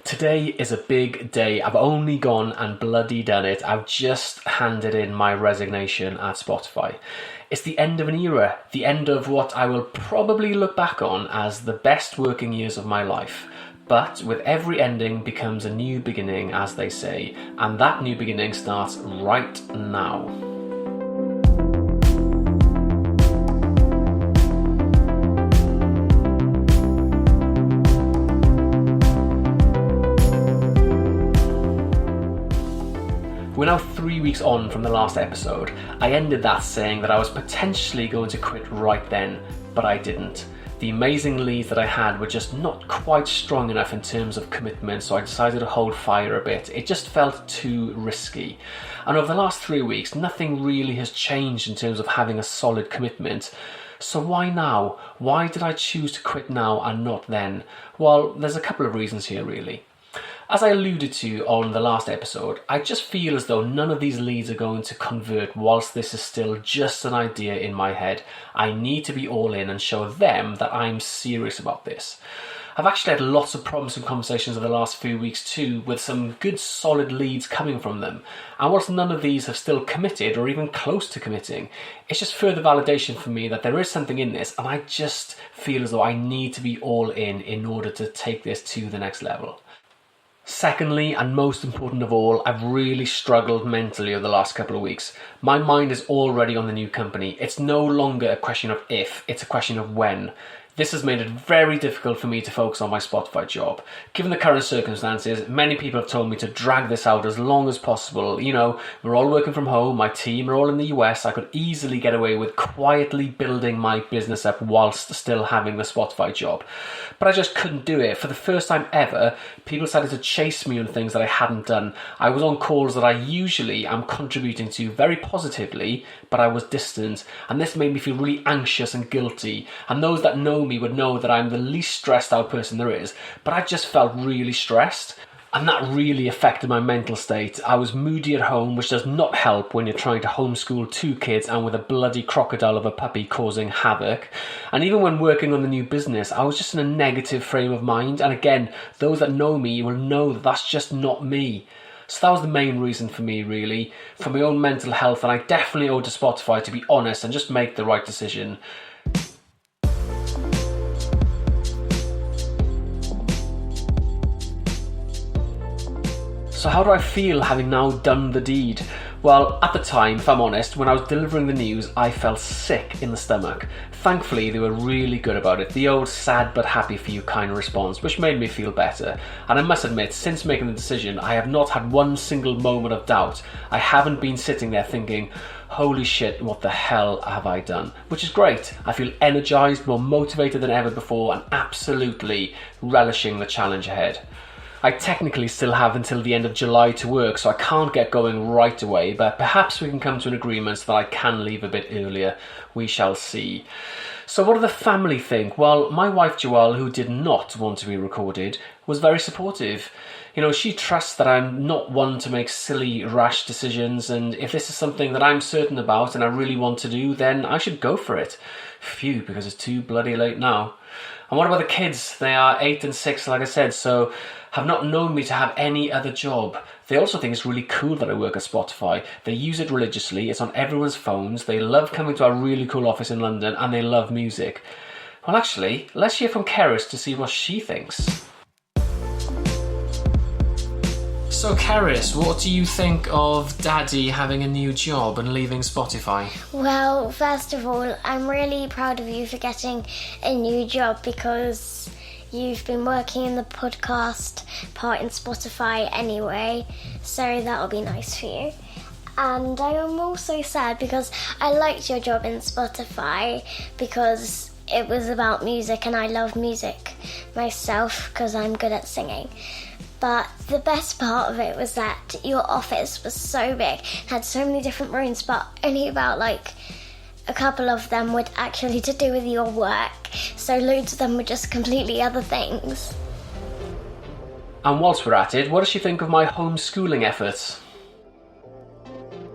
Today is a big day. I've only gone and bloody done it. I've just handed in my resignation at Spotify. It's the end of an era, the end of what I will probably look back on as the best working years of my life. But with every ending becomes a new beginning, as they say, and that new beginning starts right now. We're now 3 weeks on from the last episode. I ended that saying that I was potentially going to quit right then, but I didn't. The amazing leads that I had were just not quite strong enough in terms of commitment, so I decided to hold fire a bit. It just felt too risky. And over the last 3 weeks, nothing really has changed in terms of having a solid commitment. So why now? Why did I choose to quit now and not then? Well, there's a couple of reasons here really. As I alluded to on the last episode, I just feel as though none of these leads are going to convert whilst this is still just an idea in my head. I need to be all in and show them that I'm serious about this. I've actually had lots of promising conversations over the last few weeks too, with some good solid leads coming from them. And whilst none of these have still committed or even close to committing, it's just further validation for me that there is something in this, and I just feel as though I need to be all in order to take this to the next level. Secondly, and most important of all, I've really struggled mentally over the last couple of weeks. My mind is already on the new company. It's no longer a question of if, it's a question of when. This has made it very difficult for me to focus on my Spotify job. Given the current circumstances, many people have told me to drag this out as long as possible. You know, we're all working from home, my team are all in the US, I could easily get away with quietly building my business up whilst still having the Spotify job. But I just couldn't do it. For the first time ever, people started to chase me on things that I hadn't done. I was on calls that I usually am contributing to very positively, but I was distant, and this made me feel really anxious and guilty. And those that know me would know that I'm the least stressed out person there is, but I just felt really stressed, and that really affected my mental state. I was moody at home, which does not help when you're trying to homeschool 2 kids and with a bloody crocodile of a puppy causing havoc. And even when working on the new business, I was just in a negative frame of mind, and again, those that know me will know that that's just not me. So that was the main reason for me really, for my own mental health, and I definitely owe to Spotify to be honest and just make the right decision. So how do I feel having now done the deed? Well, at the time, if I'm honest, when I was delivering the news, I felt sick in the stomach. Thankfully, they were really good about it. The old sad but happy for you kind of response, which made me feel better. And I must admit, since making the decision, I have not had one single moment of doubt. I haven't been sitting there thinking, holy shit, what the hell have I done? Which is great. I feel energized, more motivated than ever before, and absolutely relishing the challenge ahead. I technically still have until the end of July to work, so I can't get going right away, but perhaps we can come to an agreement so that I can leave a bit earlier. We shall see. So what do the family think? Well, my wife Joelle, who did not want to be recorded, was very supportive. You know, she trusts that I'm not one to make silly, rash decisions, and if this is something that I'm certain about and I really want to do, then I should go for it. Phew, because it's too bloody late now. And what about the kids? They are 8 and 6, like I said, so have not known me to have any other job. They also think it's really cool that I work at Spotify. They use it religiously, it's on everyone's phones, they love coming to our really cool office in London, and they love music. Well actually, let's hear from Karis to see what she thinks. So Karis, what do you think of Daddy having a new job and leaving Spotify? Well, first of all, I'm really proud of you for getting a new job because you've been working in the podcast part in Spotify anyway, so that'll be nice for you. And I am also sad because I liked your job in Spotify because it was about music and I love music myself because I'm good at singing. But the best part of it was that your office was so big, had so many different rooms, but only about a couple of them were actually to do with your work, so loads of them were just completely other things. And whilst we're at it, what does she think of my homeschooling efforts?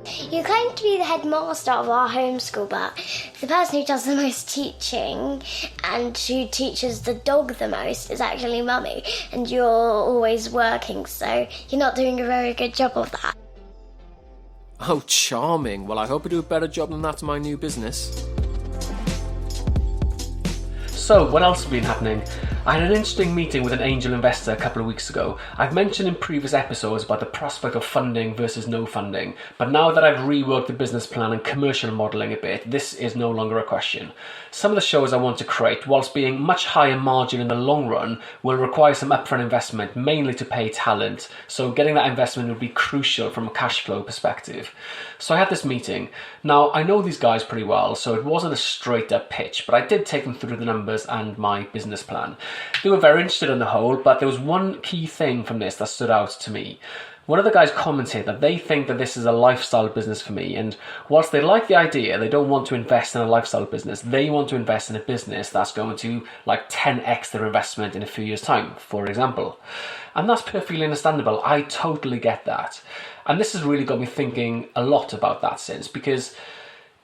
You claim to be the headmaster of our homeschool, but the person who does the most teaching and who teaches the dog the most is actually mummy, and you're always working, so you're not doing a very good job of that. Oh, charming. Well, I hope I do a better job than that in my new business. So, what else has been happening? I had an interesting meeting with an angel investor a couple of weeks ago. I've mentioned in previous episodes about the prospect of funding versus no funding, but now that I've reworked the business plan and commercial modelling a bit, this is no longer a question. Some of the shows I want to create, whilst being much higher margin in the long run, will require some upfront investment, mainly to pay talent, so getting that investment would be crucial from a cash flow perspective. So I had this meeting. Now, I know these guys pretty well, so it wasn't a straight up pitch, but I did take them through the numbers and my business plan. They were very interested in the whole, but there was one key thing from this that stood out to me. One of the guys commented that they think that this is a lifestyle business for me, and whilst they like the idea, they don't want to invest in a lifestyle business. They want to invest in a business that's going to 10x their investment in a few years' time, for example. And that's perfectly understandable. I totally get that. And this has really got me thinking a lot about that since, because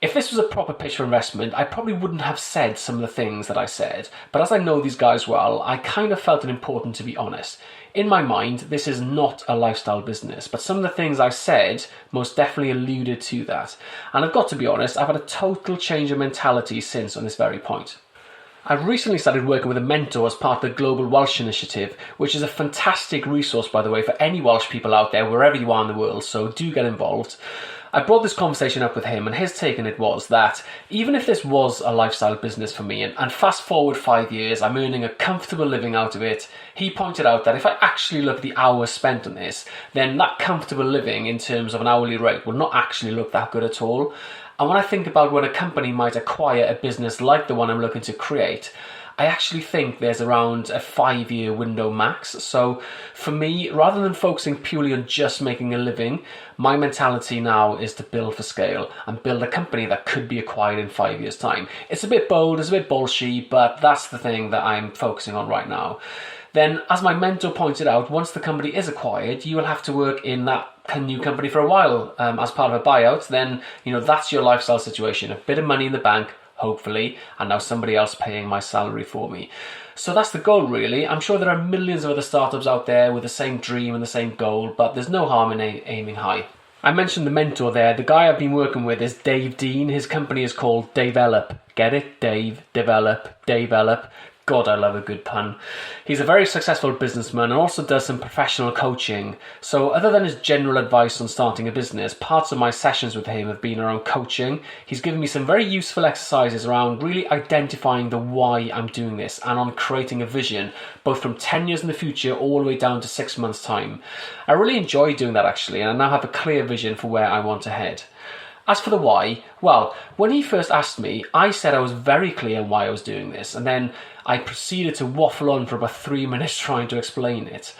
if this was a proper pitch for investment, I probably wouldn't have said some of the things that I said. But as I know these guys well, I kind of felt it important to be honest. In my mind, this is not a lifestyle business, but some of the things I said most definitely alluded to that. And I've got to be honest, I've had a total change of mentality since on this very point. I've recently started working with a mentor as part of the Global Welsh Initiative, which is a fantastic resource, by the way, for any Welsh people out there, wherever you are in the world, so do get involved. I brought this conversation up with him, and his take on it was that even if this was a lifestyle business for me, and fast forward 5 years, I'm earning a comfortable living out of it, he pointed out that if I actually look at the hours spent on this, then that comfortable living in terms of an hourly rate will not actually look that good at all. And when I think about when a company might acquire a business like the one I'm looking to create, I actually think there's around a 5-year window max. So for me, rather than focusing purely on just making a living, my mentality now is to build for scale and build a company that could be acquired in 5 years' time. It's a bit bold, it's a bit bullshit, but that's the thing that I'm focusing on right now. Then, as my mentor pointed out, once the company is acquired, you will have to work in that new company for a while as part of a buyout. Then, that's your lifestyle situation. A bit of money in the bank, hopefully, and now somebody else paying my salary for me. So that's the goal, really. I'm sure there are millions of other startups out there with the same dream and the same goal, but there's no harm in aiming high. I mentioned the mentor there. The guy I've been working with is Dave Dean. His company is called Develop. Get it? Dave, develop, develop. God, I love a good pun. He's a very successful businessman and also does some professional coaching. So other than his general advice on starting a business, parts of my sessions with him have been around coaching. He's given me some very useful exercises around really identifying the why I'm doing this and on creating a vision, both from 10 years in the future all the way down to 6 months' time. I really enjoy doing that actually, and I now have a clear vision for where I want to head. As for the why, well, when he first asked me, I said I was very clear on why I was doing this, and then I proceeded to waffle on for about 3 minutes trying to explain it.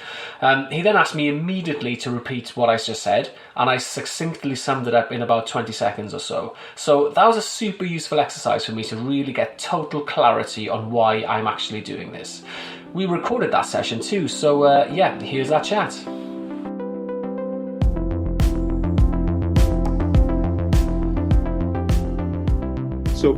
He then asked me immediately to repeat what I just said, and I succinctly summed it up in about 20 seconds or so. So that was a super useful exercise for me to really get total clarity on why I'm actually doing this. We recorded that session too, so here's that chat. So,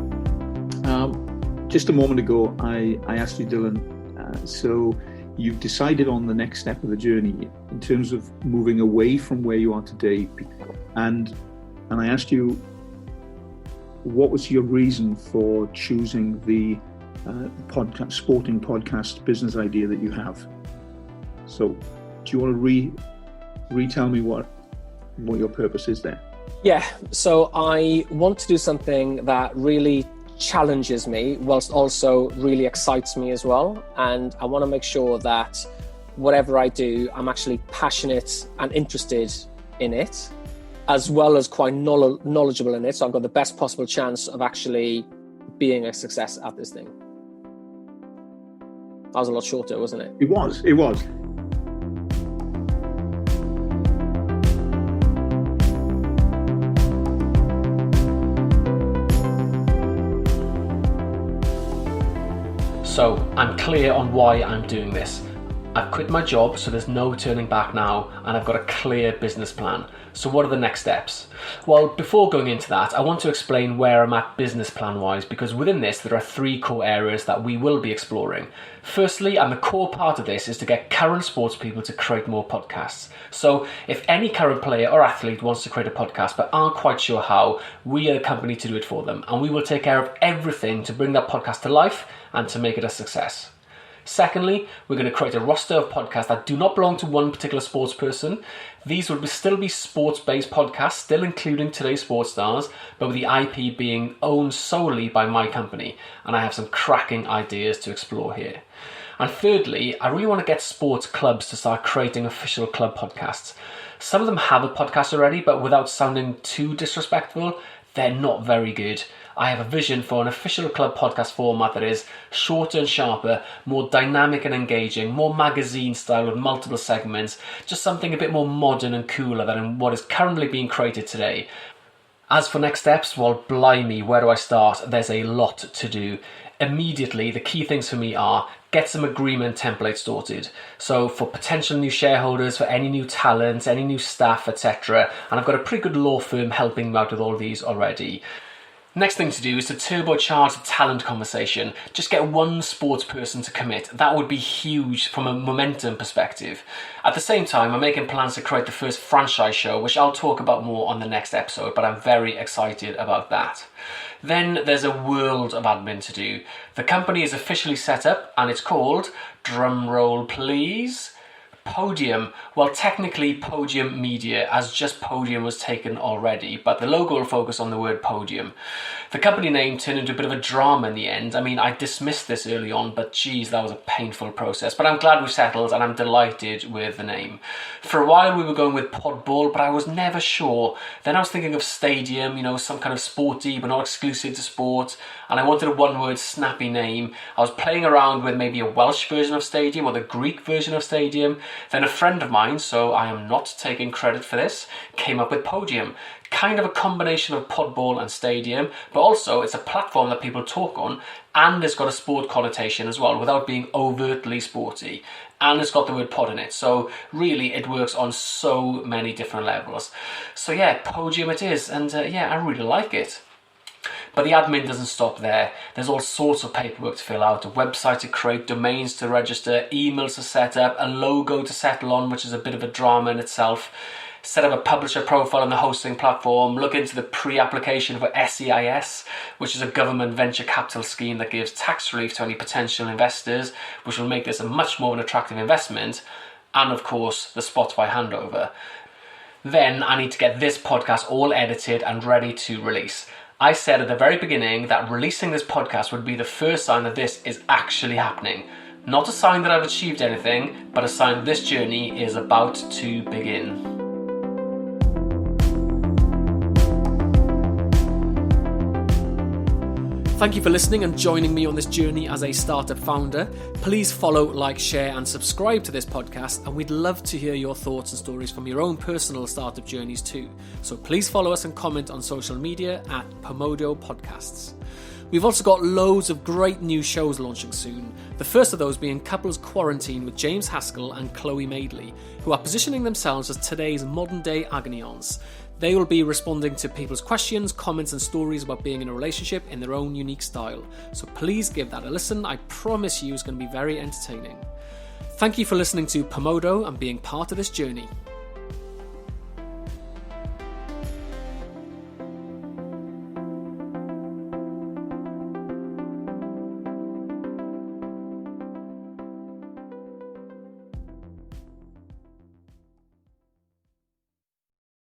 just a moment ago, I asked you, Dylan, so you've decided on the next step of the journey in terms of moving away from where you are today. And I asked you, what was your reason for choosing the sporting podcast business idea that you have? So, do you want to retell me what your purpose is there? Yeah, so I want to do something that really challenges me whilst also really excites me as well. And I want to make sure that whatever I do, I'm actually passionate and interested in it, as well as quite knowledgeable in it. So I've got the best possible chance of actually being a success at this thing. That was a lot shorter, wasn't it? It was. So I'm clear on why I'm doing this. I've quit my job, so there's no turning back now, and I've got a clear business plan. So what are the next steps? Well, before going into that, I want to explain where I'm at business plan-wise, because within this there are 3 core areas that we will be exploring. Firstly, and the core part of this, is to get current sports people to create more podcasts. So if any current player or athlete wants to create a podcast but aren't quite sure how, we are the company to do it for them, and we will take care of everything to bring that podcast to life and to make it a success. Secondly, we're going to create a roster of podcasts that do not belong to one particular sports person. These will still be sports-based podcasts, still including today's sports stars, but with the IP being owned solely by my company. And I have some cracking ideas to explore here. And thirdly, I really want to get sports clubs to start creating official club podcasts. Some of them have a podcast already, but without sounding too disrespectful, they're not very good. I have a vision for an official club podcast format that is shorter and sharper, more dynamic and engaging, more magazine style with multiple segments, just something a bit more modern and cooler than what is currently being created today. As for next steps, well, blimey, where do I start? There's a lot to do. Immediately, the key things for me are get some agreement templates sorted. So for potential new shareholders, for any new talent, any new staff, etc. And I've got a pretty good law firm helping me out with all these already. Next thing to do is to turbocharge the talent conversation. Just get one sports person to commit. That would be huge from a momentum perspective. At the same time, I'm making plans to create the first franchise show, which I'll talk about more on the next episode, but I'm very excited about that. Then there's a world of admin to do. The company is officially set up and it's called, drumroll please, Podium. Well, technically Podium Media, as just Podium was taken already, but the logo will focus on the word Podium. The company name turned into a bit of a drama in the end. I mean, I dismissed this early on, but geez, that was a painful process. But I'm glad we settled and I'm delighted with the name. For a while we were going with Podball, but I was never sure. Then I was thinking of Stadium, some kind of sporty but not exclusive to sport, and I wanted a one-word snappy name. I was playing around with maybe a Welsh version of Stadium or the Greek version of Stadium. Then a friend of mine, so I am not taking credit for this, came up with Podium. Kind of a combination of Podball and Stadium, but also it's a platform that people talk on, and it's got a sport connotation as well, without being overtly sporty. And it's got the word pod in it, so really it works on so many different levels. So yeah, Podium it is, and I really like it. But the admin doesn't stop there. There's all sorts of paperwork to fill out, a website to create, domains to register, emails to set up, a logo to settle on, which is a bit of a drama in itself. Set up a publisher profile on the hosting platform, look into the pre-application for SEIS, which is a government venture capital scheme that gives tax relief to any potential investors, which will make this a much more of an attractive investment, and of course the Spotify handover. Then I need to get this podcast all edited and ready to release. I said at the very beginning that releasing this podcast would be the first sign that this is actually happening. Not a sign that I've achieved anything, but a sign that this journey is about to begin. Thank you for listening and joining me on this journey as a startup founder. Please follow, like, share and subscribe to this podcast, and we'd love to hear your thoughts and stories from your own personal startup journeys too. So please follow us and comment on social media at Pomodo Podcasts. We've also got loads of great new shows launching soon. The first of those being Couples Quarantine with James Haskell and Chloe Madeley, who are positioning themselves as today's modern day agony aunts. They will be responding to people's questions, comments and stories about being in a relationship in their own unique style. So please give that a listen. I promise you it's going to be very entertaining. Thank you for listening to Pomodo and being part of this journey.